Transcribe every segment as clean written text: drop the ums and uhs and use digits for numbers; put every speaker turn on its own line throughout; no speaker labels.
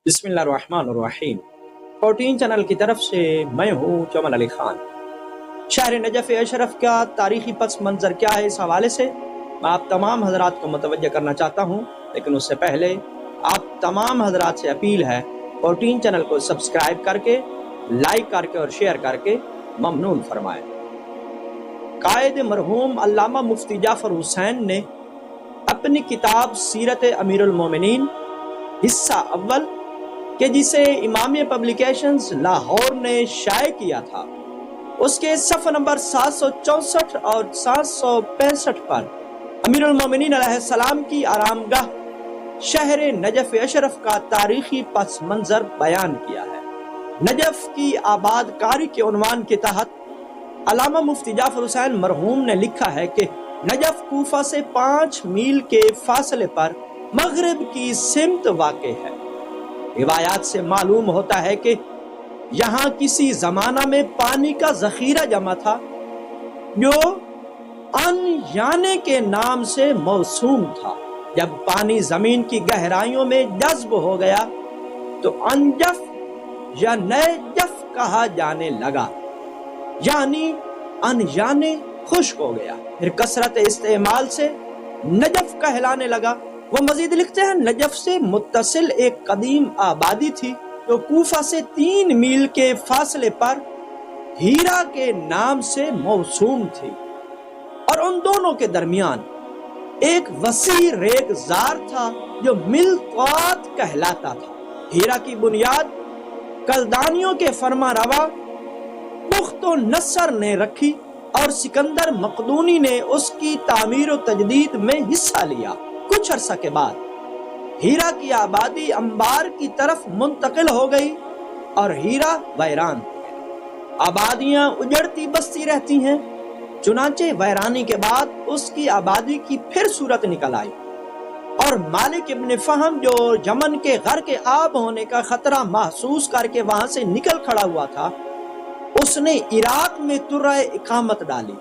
बिस्मिल्लाहिर्रहमानिर्रहीम। 14 चैनल की तरफ से मैं हूँ जमल अली खान। शहर नजफ़ अशरफ का तारीखी पस मंज़र क्या है, इस हवाले से मैं आप तमाम हजरात को मुतवज्जह करना चाहता हूँ, लेकिन उससे पहले आप तमाम हजरात से अपील है 14 चैनल को सब्सक्राइब करके, लाइक करके और शेयर करके ममनून फरमाएं। कायद मरहूम अल्लामा मुफ्ती जाफर हुसैन ने अपनी किताब सीरत अमीरुल मोमिनीन हिस्सा अव्वल कि जिसे इमामिया पब्लिकेशंस लाहौर ने शाये किया था, उसके सफ़ा नंबर 764 और 765 पर अमीरुल मोमिनीन अलैहिस्सलाम की आरामगाह शहर नजफ़ अशरफ का तारीखी पस मंज़र बयान किया है। नजफ़ की आबादकारी के उन्वान के तहत अल्लामा मुफ्ती जाफर हुसैन मरहूम ने लिखा है कि नजफ़ कूफा से 5 मील के फासले पर मगरिब की सिमत वाक़े है। रिवायात से मालूम होता है कि यहाँ किसी जमाना में पानी का जखीरा जमा था जो अनयाने के नाम से मौसूम था। जब पानी जमीन की गहराइयों में जज्ब हो गया तो अनजफ या नजफ कहा जाने लगा, यानी अनयाने खुश्क हो गया। फिर कसरत इस्तेमाल से नजफ कहलाने लगा। वो मजीद लिखते हैं, नजफ से मुत्तसिल एक कदीम आबादी थी जो कूफा से 3 मील के फासले पर हीरा के नाम से मौसूम थी, और उन दोनों के दरमियान एक वसी रेगजार था जो मिल्कात कहलाता था। हीरा की बुनियाद कलदानियों के फरमा रवा पुख्तो नसर ने रखी और सिकंदर मकदूनी ने उसकी तामीर और तजदीद में हिस्सा लिया। कुछ अरसा के बाद हीरा की आबादी अंबार की तरफ मुंतकिल हो गई और हीरा वैरान हो गया। आबादियां उजड़ती बसती रहती हैं, चुनाचे वैरानी के बाद उसकी आबादी की फिर सूरत निकल आई और मालिक इब्न फहम जो यमन के घर के आब होने का खतरा महसूस करके वहां से निकल खड़ा हुआ था, उसने इराक में तुर्रा इकामत डाली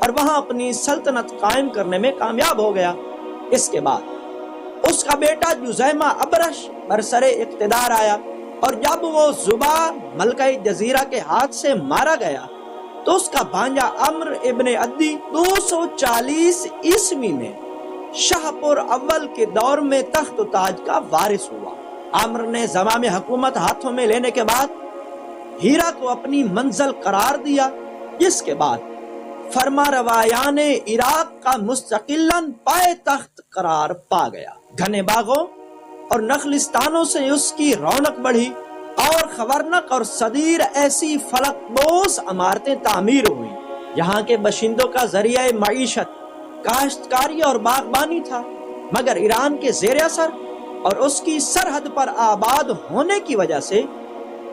और वहां अपनी सल्तनत कायम करने में कामयाब हो गया। इसके बाद उसका बेटा जुज़ैमा अबरश बरसरे इक़्तिदार आया और जब वो जुबा मलका जजीरा के हाथ से मारा गया तो उसका भांजा अम्र इब्न अद्दी 240 ईस्वी में शाहपुर अव्वल के दौर में तख्त ताज का वारिस हुआ। अम्र ने ज़माम हुकूमत हाथों में लेने के बाद हीरा को अपनी मंजिल करार दिया, जिसके बाद फरमा रवायाने इराक का मुस्तकिलन पाए तख्त करार पा गया। घने बागों और नखलिस्तानों से उसकी रौनक बढ़ी और खबरनक और सदीर ऐसी फलकबोस इमारतें तामीर हुई। यहाँ के बाशिंदों का जरिया मईशत काश्तकारी और बागबानी था, मगर ईरान के ज़ेर असर और उसकी सरहद पर आबाद होने की वजह से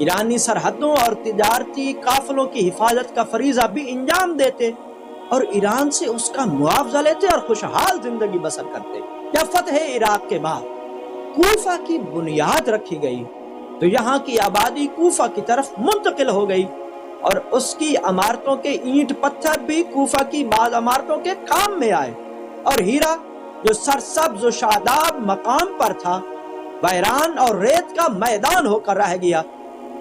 ईरानी सरहदों और तिजारती काफिलों की हिफाजत का फरीजा भी इंजाम देते और ईरान से उसका मुआवजा लेते और खुशहाल जिंदगी बसर करते। जब फतह इराक के बाद कूफा की बुनियाद रखी गई तो यहाँ की आबादी कूफा की तरफ मुंतकिल हो गई और उसकी इमारतों के ईंट पत्थर भी कूफा की बाद इमारतों के काम में आए और हीरा जो सरसब्ज शादाब मकाम पर था वैरान और रेत का मैदान होकर रह गया।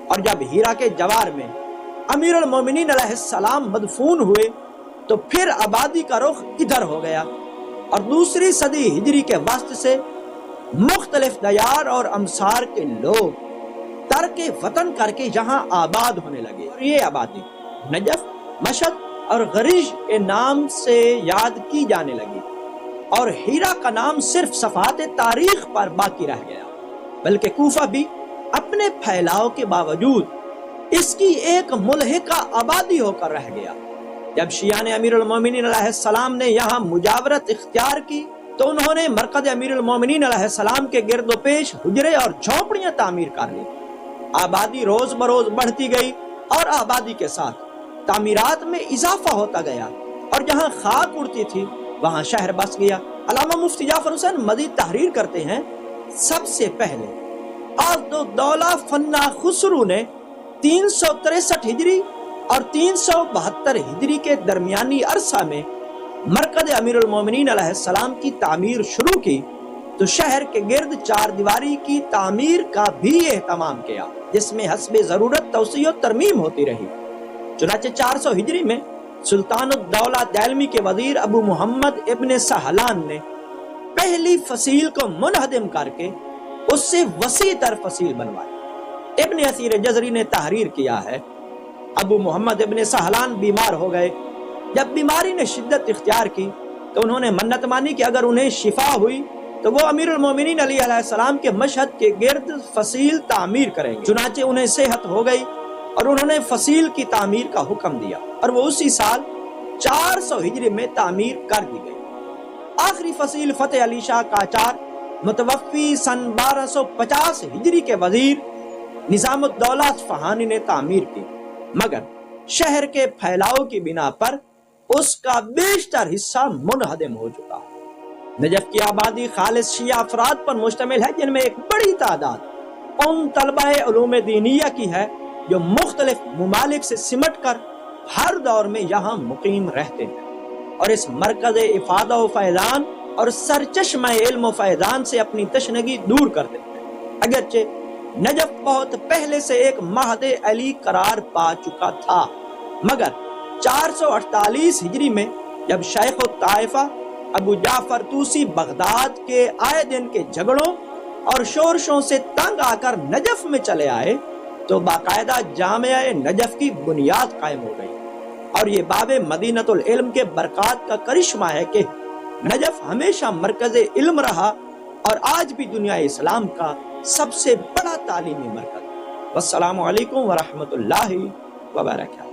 और जब हीरा के जवार में अमीरुल मोमिनीन अलैहिस्सलाम मदफून हुए तो फिर आबादी का रुख इधर हो गया और दूसरी सदी हिजरी के वस्त से मुख्तलिफ दयार और अमसार के लोग तर्के वतन करके यहाँ आबाद होने लगे और ये आबादी नजफ, मशद और गरीज के नाम से याद की जाने लगी और हीरा का नाम सिर्फ सफ़ात तारीख पर बाकी रह गया, बल्कि कूफा भी अपने फैलाव के बावजूद इसकी एक मुल्हिका आबादी होकर रह गया। जब शियाने अमीरुल मोमिनीन अलैहिस्सलाम ने यहाँ मुजावरत इख्तियार की तो उन्होंने मरकज़ अमीरुल मोमिनीन अलैहिस्सलाम के गिरदोपेश हुजरे और झोपड़ियां तामीर कर ली। आबादी रोज बरोज बढ़ती गई और आबादी के साथ तामीरात में इजाफा होता गया और जहाँ खाक उड़ती थी वहाँ शहर बस गया। अल्लामा मुफ्ती जाफर हुसैन मज़ीद तहरीर करते हैं, सबसे पहले दौला फन्ना खुसरू ने 363 हिजरी और 372 हिजरी के दरमियानी अरसा में मरकज़ अमीरुल मोमिनीन अलैहिस्सलाम की तामीर शुरू की تو شہر کے گرد 4 دیواری کی تعمیر کا بھی اہتمام کیا، جس میں حسب ضرورت توسیع و ترمیم ہوتی رہی۔ چنانچہ 400 ہجری میں سلطان الدولہ دیلمی کے وزیر ابو محمد ابن سہلان نے پہلی فصیل کو منہدم کر کے اس سے وسیع تر فصیل بنوائی۔ ابن اسیر جزری نے تحریر کیا ہے، ابو محمد ابن سہلان بیمار ہو گئے۔ جب بیماری نے شدت اختیار کی تو انہوں نے منت مانی کہ اگر انہیں شفا ہوئی تو وہ امیر المومنین علیہ السلام کے مشہد کے گرد فصیل تعمیر کریں گے۔ چنانچہ انہیں صحت ہو گئی اور انہوں نے فصیل کی تعمیر کا حکم دیا اور وہ اسی سال 400 ہجری میں تعمیر کر دی گئی۔ آخری فصیل فتح علی شاہ قاجار متوفی سن 1250 ہجری کے وزیر نظام الدولہ اصفہانی نے تعمیر کی، مگر شہر کے پھیلاؤ کی بنا پر اس کا بیشتر حصہ منہدم ہو چکا۔ نجف کی آبادی خالص شیعہ افراد پر مشتمل ہے، جن میں ایک بڑی تعداد ان طلبہ علوم دینیہ کی ہے جو مختلف ممالک سے سمٹ کر ہر دور میں یہاں مقیم رہتے ہیں اور اس مرکز افادہ و فیضان اور سرچشمہ علم و فیضان سے اپنی تشنگی دور کرتے ہیں۔ اگرچہ نجف بہت پہلے سے ایک مہد علی قرار پا چکا تھا، مگر 448 ہجری میں جب شیخ الطائفہ ابو جعفر طوسی بغداد کے آئے دن کے جھگڑوں اور شورشوں سے تنگ آ کر نجف میں چلے آئے تو باقاعدہ جامعہ نجف کی بنیاد قائم ہو گئی، اور یہ باب مدینۃ العلم کے برکات کا کرشمہ ہے کہ نجف ہمیشہ مرکز علم رہا اور آج بھی دنیا اسلام کا سب سے بڑا تعلیمی مرکز۔ والسلام علیکم ورحمۃ اللہ وبرکاتہ۔